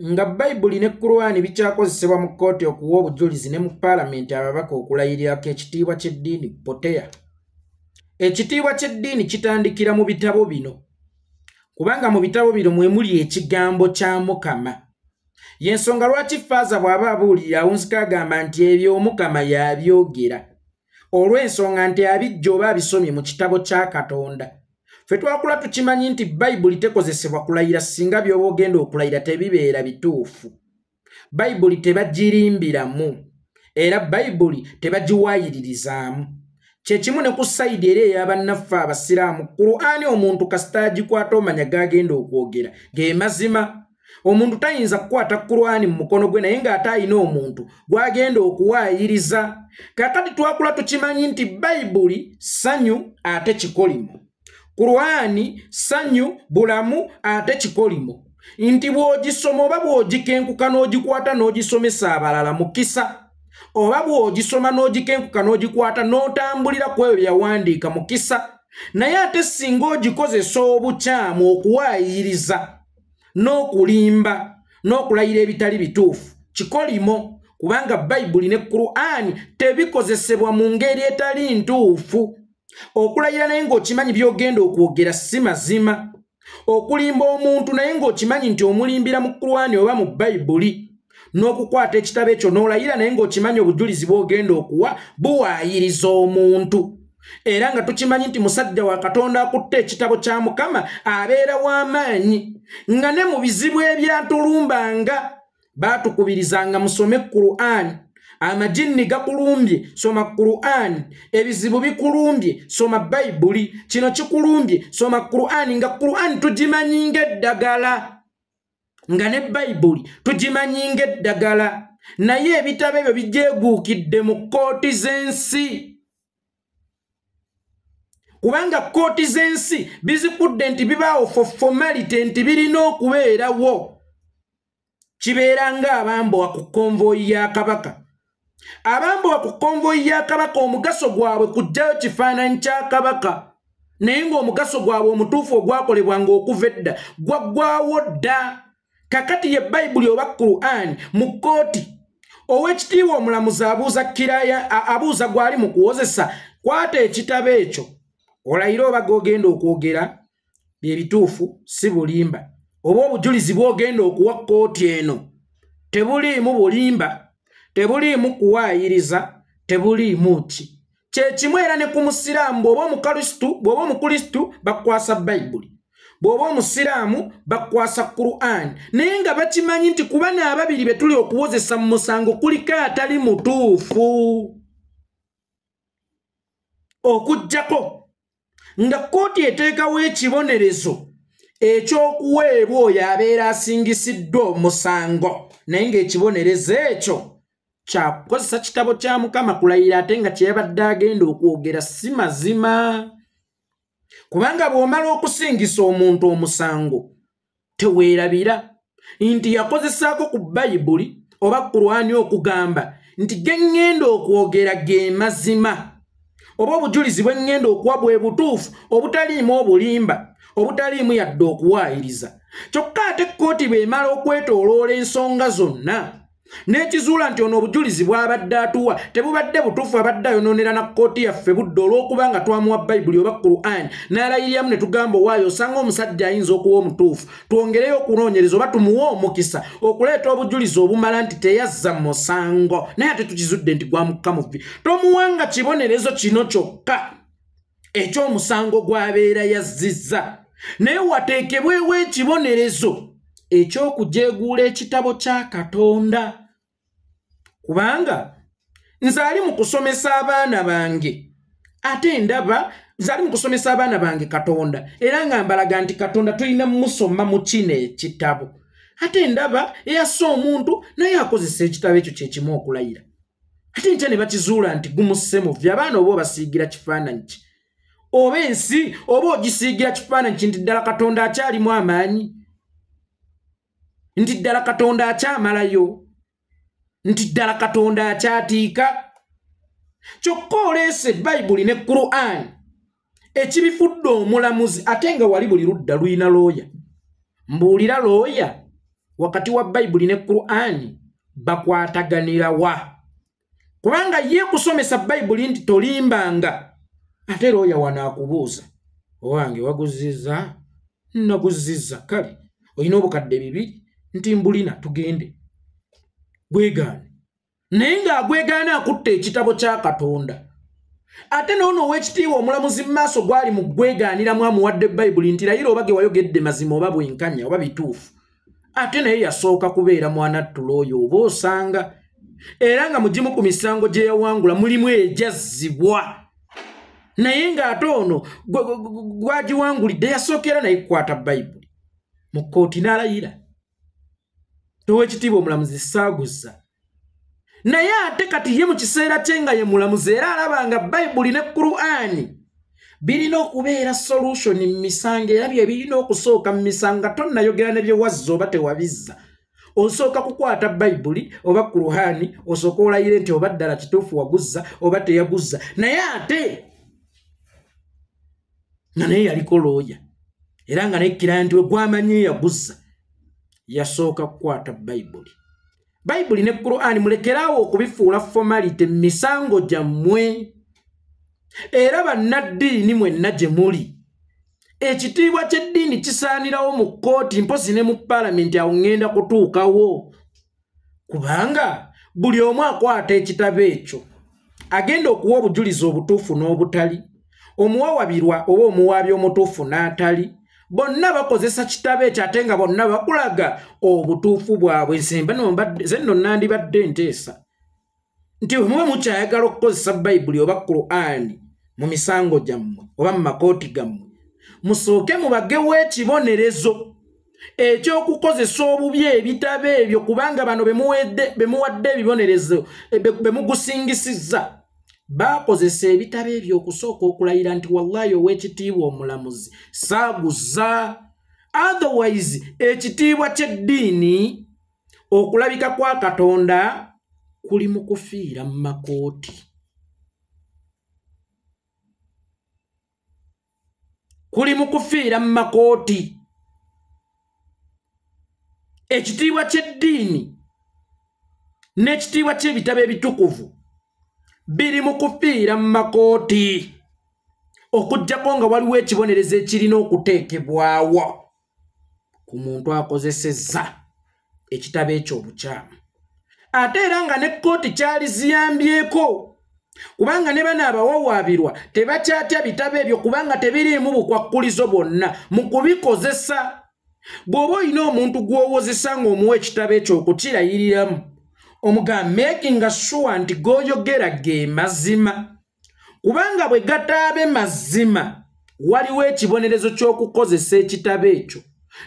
nga Bayibuli ne Qur'ani bikyakozesebwa mu kkooti okuwa obujulizi ne mu paalamenti ababaka okulayirirako ekitiibwa ky'eddiini poteya. Ekitiibwa ky'eddiini kitandikira mu bitabo bino, kubanga mu bitabo bino mwe muli ekigambo kya Mukama. Y'ensonga lwaki Faaza bw'aba abuulira awunzika agamba nti ebyo Omukama y'abyogera, olw'ensonga nti abijja oba abisomye mu kitabo kya Katonda. Ffe twakula tukimanyi nti Bayibuli tekozesebwa kulayira singa by'oba ogenda okulayira tebibeera bituufu. Bayibuli tebagirimbiramu, era Bayibuli tebagiwaayiririzaamu. Kyekimu ne ku sayidi era ey'abannaffe Abasiraamu, Qur'ani omuntu kasita agikwata omanya g'agenda okwogera ge mazima. Omuntu tayinza kukwata Qur'ani mu mukono gwe naye ng'ate alina omuntu gw'agenda okuwaayiriza. Kakati twakula tukimanyi nti Bayibuli ssanyu ate kikolimo. Qur'ani ssanyu bulamu ate kikolimo. Nti bw'ogisoma oba bw'ogikenkuka n'ogikwata n'ogisomesa abalala mukisa, oba bw'ogisoma n'ogikenkuka n'ogikwata n'otambulira ku ebyo byawandiika mukisa, naye ate singa ogikozesa obukyamu okuwaayiriza n'okulimba n'okulayira ebitali bituufu kikolimo, kubanga Bayibuli ne Qur'ani tebikozesebwa mu ngeri etali ntuufu. Okulayira naye ng'okimanyi by'ogenda okwogera si mazima. Okulimba omuntu naye ng'okimanyi nti omulimbira mu Qur'ani oba mu Bayibuli, n'okukwata ekitabo ekyo n'olayira naye ng'okimanyi obujulizi bw'ogenda okuwa buwaayiriza omuntu. Era nga tukimanyi nti musajja wa Katonda akutte ekitabo kya Mukama abeera w'amaanyi, nga ne mu bizibu ebyatulumbanga baatukubirizanga musome Qur'ani. Amajinni gakulumbye, soma Qur'ani. Ebizibu bikulumbye, soma Bayibuli. Kino kikulumbye, soma Qur'ani. Nga Qur'ani tugimanyi ng'eddagala, nga ne Bayibuli tugimanyi ng'eddagala, naye ebitabo ebyo bijeeguukidde mu kkooti z'ensi. Kubanga kkooti z'ensi bizikudde nti bibaawo for formality nti birina okubeerawo. Kibeera ng'abambowa ku konvoyi ya Kabaka. Abambowa ku konvoyi ya Kabaka omugaso gwabwe kuggyayo kifaananyi kya Kabaka, naye ng'omugaso gwabwe omutuufu ogwakolebwanga okuva edda gwaggwaawo dda. Kakati ye Bayibuli oba Qur'ani mu kkooti, ow'ekitiibwa omulamuzi abuuza gwali mu kuwozesa, kwata ekitabo ekyo olayira oba g'ogenda okwogera bye bituufu si bulimba, oba obujulizi bw'ogenda okuwa kkooti eno tebuliimu bulimba, tebuliimu kuwaayiriza, tebuliimu ki. Kye kimu era ne ku Musiraamu, bw'oba Omukristu bakwasa Bayibuli, bw'oba Omusiraamu bakwasa Qur'ani, naye nga bakimanyi nti ku bano ababiri be tuli okuwozesa mu musango kuliko atali mutuufu. Okuggyako nga kkooti eteekawo ekibonerezo eky'okuweebwa oyo abeera asingisiddwa omusango, naye ng'ekibonerezo ekyo kya kukozesa kitabo kya Mukama kulayira ate nga kyebadde agenda okwogera si mazima. Kubanga bw'omala okusingisa omuntu omusango teweerabira nti yakozesaako ku Bayibuli oba Qur'ani okugamba nti ge ŋŋenda okwogera ge mazima, oba obujulizi bwe ŋŋenda okuwa bwe butuufu obutaliimu obulimba, obutaliimu yadde okuwaayiriza. Kyokka ate kkooti bw'emala okwetooloola ensonga zonna n'ekizuula nti ono obujulizi bw'abadde atuwa tebubadde butuufu, abadde ayonoonera na kkooti yaffe budde olw'okuba nga twamuwa Bayibuli oba Qur'ani n'alayiriramu ne tugamba owaayo osanga omusajja ayinza okuba omutuufu, twongereyo okunoonyereza oba tumuwe omukisa okuleeta obujulizi obumala nti teyazza musango, naye ate tukizudde nti gwamuka muvi. Tomuwanga kibonerezo kino kyokka eky'omusango gw'abeera yazzizza, naye wateekebwewo ekibonerezo eky'okujeeguula ekitabo kya Katonda. Kubanga nze ali mu kusomesa abaana bange, ate ndaba nze ali mu kusomesa abaana bange Katonda, era nga mbalaga nti Katonda tulina musoma mu kino ekitabo, ate ndaba eyassa omuntu naye akozesa ekitabo ekyo kyekimu okulayira, ate nkya ne bakizuula nti gumusse muvi. Abaana oba obasiigira kifaananyi ki, oba ensi oba ogisiigira kifaananyi ki nti ddala Katonda akyalimu amaanyi, nti ddala Katonda akyamalayo, nti ddala Katonda akyatiika. Kyokka oleese Bayibuli ne Qur'ani ekibifudde omulamuzi ate nga wali buli ludda luyina looya. Mbuulira looya wakati wa Bible ne Qur'an bakwataganira wa kubanga ye kusomesa Bible nti tolimbanga ate roya wanakubuuza owange waguziza naguziza kale oyina obukadde bibiri nti mbulina tugende gwegane naye nga agwegaana akutte ekitabo kya Katonda ate noono ow'ekitiibwa omulamuzi mu maaso gwali mu gwegaaniramu amuwadde Bible nti layira oba ge wayogedde mazima oba bwenkanya oba bituufu ate naye yasooka kubeera mwanattulo oyo oba osanga era nga mugimu ku misango gye yawangula mulimu ejazzibwa naye ng'ate ono gwagiwangulidde yasookera naye kukwata Bible mu kkooti n'alayira ow'ekitiibwa omulamuzi saaguza naye ate kati ye mu kiseera kye nga ye mulamuzi era alabanga Bible ne Qur'an birina okubeera solution mu misango era bye birina okusooka mu misango tonnayogera ne bye wazza oba tewabizza osooka kukwata Bible oba Qur'an osooka olayire nti oba ddala kituufu waguzza oba teyaguzza naye ate nga naye yaliko looya era nga nekkira nti we gwamanye yaguzza yasooka kukwata Bible ne Qur'an mulekeraawo okubifuula formality mu misango gyammwe era bannaddiini mwenna gye muli ekitiibwa ky'eddiini kisaanirawo mu kkooti mpozi ne mu paalamenti awo ŋŋenda kutuukawo kubanga buli omu akwata ekitabo ekyo agenda okuwa obujulizi obutuufu n'obutali omuwawabirwa oba omuwaabi omutuufu n'atali bonna bakozesa kitabo ekyo ate nga bonna bakulaga obutuufu bwabwe nno nandibadde nteesa nti bwe muba mukyayagala okukozesa Bible oba Qur'an mu misango gyammwe oba mu makooti gammwe musooke mubagewo ekibonerezo ekyokukozesa obubi ebitabo ebyo kubanga bano bemuwadde ebibonerezo bemugusingisizza bakozesa ebitabo ebyo okusooka okulayira nti wallahi ow'ekitiibwa omulamuzi saaguzza otherwise ekitiibwa ky'eddiini okulabika kwa Katonda kuli mu kufiira mu makooti kuli mu kufiira mu makooti ekitiibwa ky'eddiini n'ekitiibwa ky'ebitabo ebitukuvu biri mu kufiira mu makooti okuggyako nga waliwo ekibonerezo ekirina okuteekebwawo ku muntu akozesezza ekitabo ekyo obukyamu ate era nga n'ekkooti kyali ziyambyeko kubanga ne bano abawawaabirwa tebakyatya bitabo ebyo kubanga tebiriimu bukwakkulizo bwonna mu kubikozesa bw'oba olina omuntu gw'owozesa ng'omuwa ekitabo ekyo okukirayiriramu omugambe making sure nti goyogera ge mazima kubanga bwe gataabe mazima waliwo ekibonerezo ky'okukozesa ekitabo ekyo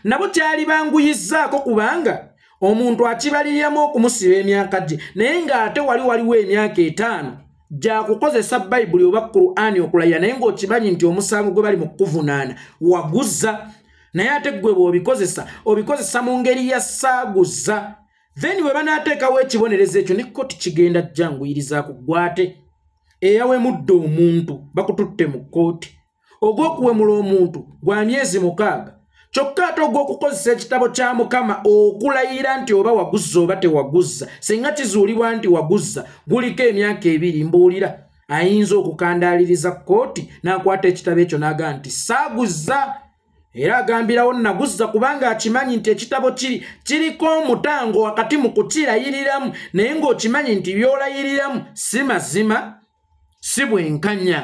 nabo kyali banguyizzaako kubanga omuntu akibaliriramu okumusiba emyaka gye naye ng'ate waliwo emyaka 5 gyakukozesa Bible oba Qur'an okulayira naye ng'okimanyi nti omusango gwe bali mu kuvunaana waguzza naye ate gwe bw'obikozesa mu ngeri ya saaguzza then bwe banaateekawo ekibonerezo ekyo ne kkooti kigenda jjanguyiriza kugwate eyawemudde omuntu bakututte mu kkooti ogw'okuwemula omuntu gwa myezi 6 kyokka ate ogw'okukozesa ekitabo kya Mukama okulayira nti oba waguzza oba tewaguzza singa kizuulibwa nti waguzza guliko emyaka 2 mbuulira ayinza okukandaaliriza kkooti n'akwata ekitabo ekyo n'agamba nti saaguzza era agambirawo naguzza kubanga akimanyi nti ekitabo kiriko omutango wakati mu kukirayiriramu naye ng'okimanyi nti byolayiriramu si mazima si bwenkanya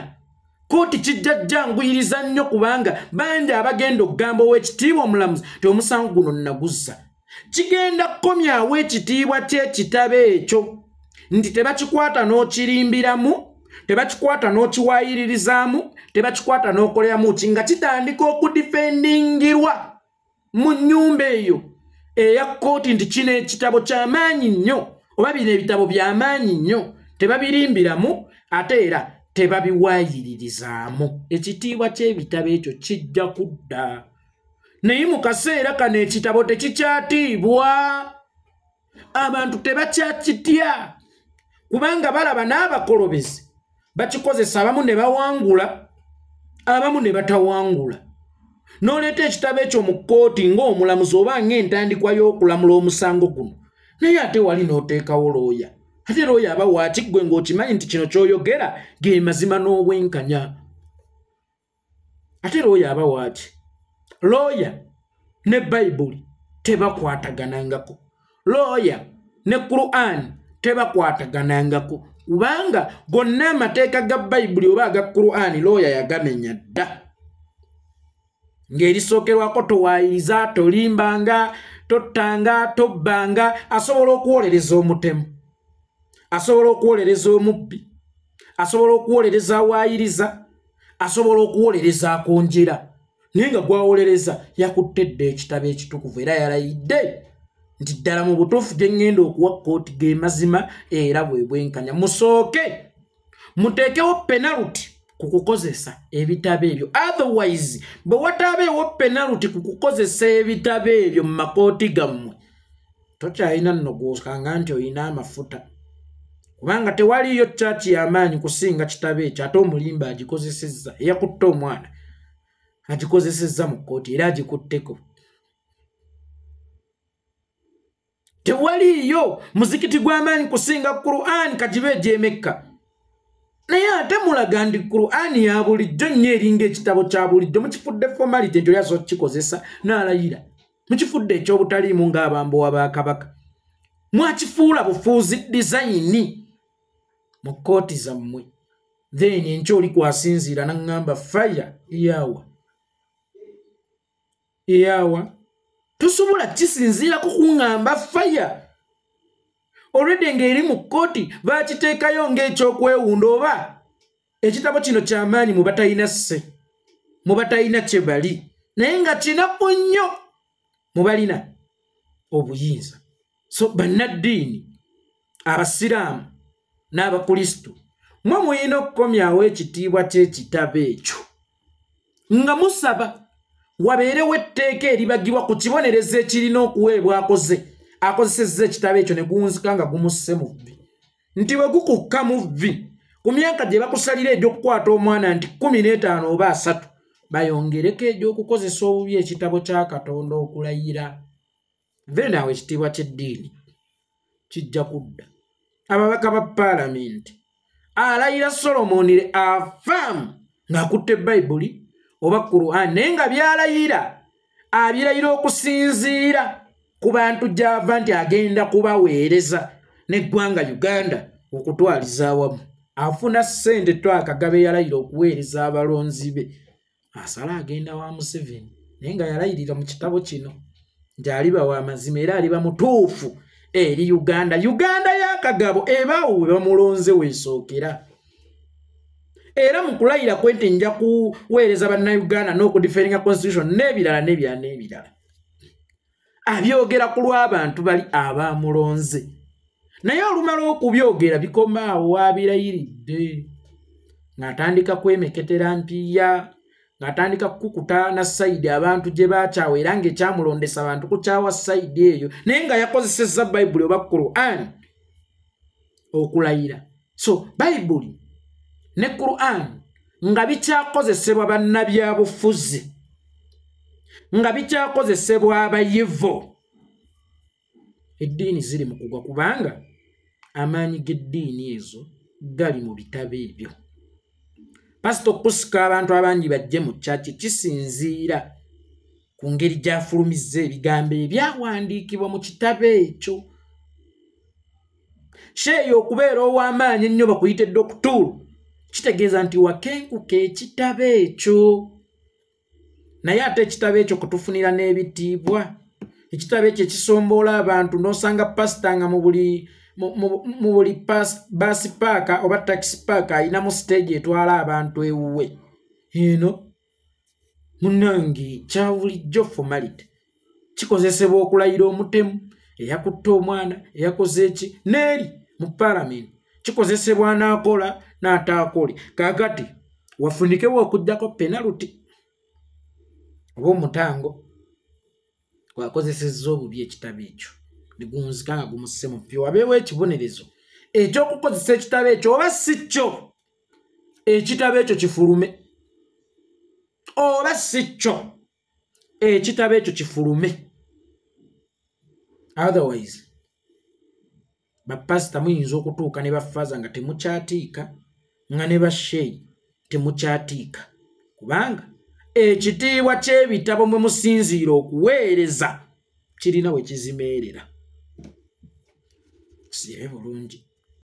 kkooti kijja jjanguyiriza nnyo kubanga bangi abagenda okugamba ow'ekitiibwa omulamuzi ti omusango guno naguzza kigenda kukomyawo ekitiibwa ky'ekitabo ekyo nti tebakikwata n'okirimbiramu tebakikwata n'okiwaayiririzaamu tebakikwata n'okoleramu ki nga kitandika okudifendingirwa mu nnyumba eyo eya kkooti nti kino ekitabo ky'amaanyi nnyo oba bino ebitabo by'amaanyi nnyo tebabirimbiramu ate era tebabiwaayiririzaamu ekitiibwa ky'ebitabo ekyo kijja kudda naye mu kaseera kano ekitabo tekikyatiibwa abantu tebakyakitya kubanga balaba n'abakolobezi bakikozesa abamu ne bawangula abamu ne batawangula n'oleeta ekitabo ekyo mu kkooti ng'omulamuzi oba ng'entandikwa y'okulamula omusango guno naye ate wali n'oteekawo looya ate looya aba waaki ggwe ng'okimanyi nti kino ky'oyogera ge mazima n'obwenkanya ate looya aba waaki looya ne bayibuli tebakwataganangako looya ne Qur'an tebakwataganangako kubanga gonna amateeka ga bayibuli oba aga Qur'an looya yagamenya dda ng'erisookerwako towaayiriza tolimbanga tottanga tobbanga asobola okuwolereza omutemu asobola okuwolereza omubbi asobola okuwolereza awaayiriza asobola okuwolereza akonjera naye nga gwawolereza yakuttedde ekitabo ekitukuvu era yalayidde nti ddala mu butuufu gye ŋŋenda okuwa kkooti ge mazima era bwe bwenkanya musooke muteekewo penalty ku kukozesa ebitabo ebyo otherwise bwe wataabeewo penalty ku kukozesa ebitabo ebyo mu makooti gammwe tokyalina nno gwosanga nti olina amafuta kubanga tewaliyo chachi y'amaanyi kusinga kitabo ekyo ate omulimba agikozesezza eyakutte omwana agikozesezza mu kkooti era agikutteko tewaliyo muzikiti gw'amaanyi kusinga Qur'an kagibe egy'Emekka naye ate mulaga ndi Qur'an ya bulijjo nnyo eringa ekitabo kya bulijjo mukifudde formality nti olyaso kikozesa n'alayira mukifudde eky'obutaliimu ng'abambowa ba Kabaka mwakifuula bufuuzi design mu kkooti zammwe then enkya oli kwasinziira n'aŋŋamba fire eyawa tosobola kisinziira ku kuŋŋamba fire already ng'eri mu kkooti baakiteekayo ng'ekyokwewunda oba ekitabo kino ky'amaanyi mu batalina sse mu batalina kye bali naye nga kinaku nnyo mu balina obuyinza so bannaddiini abasiraamu n'abakristu mwe muyina okukomyawo ekitiibwa ky'ekitabo ekyo nga musaba wabeerewo etteeka eribagibwa ku kibonerezo ekirina okuweebwa akozesezza ekitabo ekyo ne guwunzika nga gumusse mu vvi nti bwe gukukka mu vvi ku myaka gye bakusalira egy'okukwata omwana nti 15 oba 3 bayongereko egy'okukozesa obubi ekitabo kya Katonda okulayira then awo ekitiibwa ky'eddiini kijja kudda ababaka ba paalamenti alayira Solomoni afaamu ng'akutte bayibuli oba Qur'an naye nga byalayira abirayira okusinziira ku bantu gy'ava nti agenda kubaweereza n'eggwanga Uganda okutwaliza awamu afuna ssente twakagaba yalayira okuweereza abalonzi be asala agenda wa Museveni naye nga yalayirira mu kitabo kino nti aliba wa mazima era aliba mutuufu eri Uganda y'akagabo ebaawo we bamulonze weesookera era mu kulayira kwe nti nja kuweereza bannayuganda n'okudiferinga constitution n'ebirala abyogera ku lw'abantu bali abamulonze naye olumala okubyogera bikoma awo wabirayiridde ng'atandika kwemeketera mpiya ng'atandika kukuta na sayidi abantu gye baakyawa era ng'ekyamulondesa abantu kukyawa sayidi eyo naye nga yakozesezza bayibuli oba Qur'an okulayira so bayibuli ne Qur'an nga bikyakozesebwa bannabyabufuzi nga bikyakozesebwa abayivu eddiini ziri mu kugwa kubanga amaanyi g'eddiini ezo gali mu bitabo ebyo pasito kusika abantu abangi bajje mu kyaki kisinziira ku ngeri gy'afulumizza ebigambo ebyawandiikibwa mu kitabo ekyo sheeyo okubeera ow'amaanyi ennyo bakuyite dokituulu kitegeeza nti wakenkuka ekitabo ekyo naye ate ekitabo ekyo kutufunira n'ebitiibwa ekitabo ekyo ekisomboola abantu n'osanga pasita nga mu buli baasi paaka oba takisi paaka ayina mu siteegi etwala abantu ewuwe eno munnange kya bulijjo formality kikozesebwa okulayira omutemu eyakutte omwana eyakoze eki n'eri mu paalamenti kikozesebwa n'akola n'ataakole kaakati wafunikewo okugjako penalty oba omutango wakozesezza obubi ekitabo ekyo negunzika nga gumusse mu vvi wabeewo ekibonerezo ekyokukozesa ekitabo ekyo oba si kyo ekitabo ekyo kifulume oba si kyo ekitabo ekyo kifulume. Otherwise bapasita muyinza okutuuka ne bafaza nga temukyatiika, nga ne basheyi temukyatiika, kubanga ekitiibwa ky'ebitabo mwe musinziira okuweereza kirina we kizimeerera. Sibe bulungi.